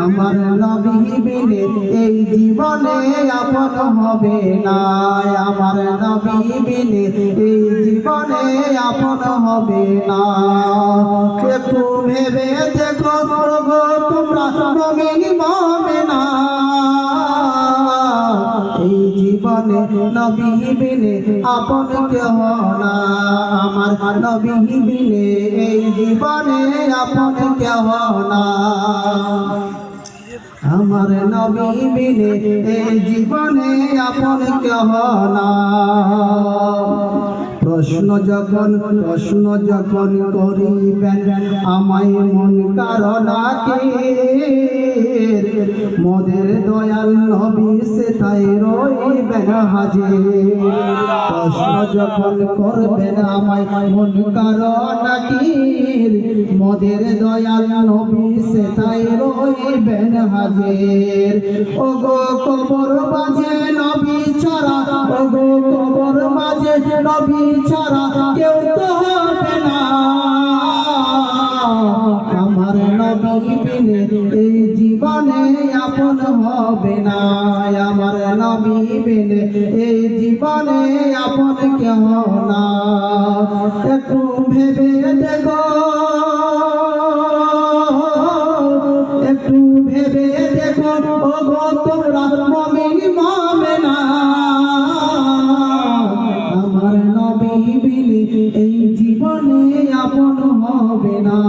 আমার নবী বিনে এই জীবনে আপন হবে না, আমার নবী বিনে এই জীবনে আপন হবে না। একটু ভেবে দেখো গো তোমরা মুমিন মুমিনা, এই জীবনে নবী বিনে আপন কেহ না, আমার নবী বিনে এই জীবনে আপন কেহ না। আমার নবী বিনে এই জীবনে আপন কেহ না। প্রশ্ন যখন করিবেন আমায় মন কারণাকে, মোদের দয়াল নবী সে তাই রইবেন হাজির। প্রশ্ন যখন করবেন আমায় মন কারণাকে, মোদের দয়াল নবী সে তাই রইবেন হাজির। ওগো কবর বাজে নবী ছাড়া, ওগো কবর বাজে নবী ছাড়া কেউ তো হবে না। আমার নবী বিনে এই জীবনে আপন হবে না, আমার নবী বিনে এই জীবনে আপন কেহ না। একটু ভেবে দেখো, একটু ভেবে দেখো ওগো তোমরা মুমিন মুমিনা, আমার নবী বিনে এই জীবনে আপন হবে না,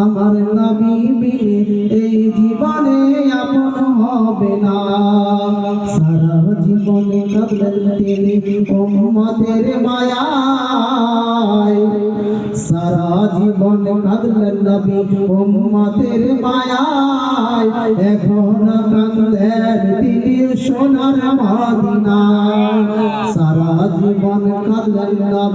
আমার নবী বিনে এই জীবনে আপন হবে না। সারা জীবনে কাঁদলেন তিনি উম্মতের মায়ায়, সারা জীবন কাঁদলেন নবী উম্মতের মায়ায়, এখন কাঁদেন তিনি সোনার মদিনায়। সারা জীবন কাঁদলেন নবী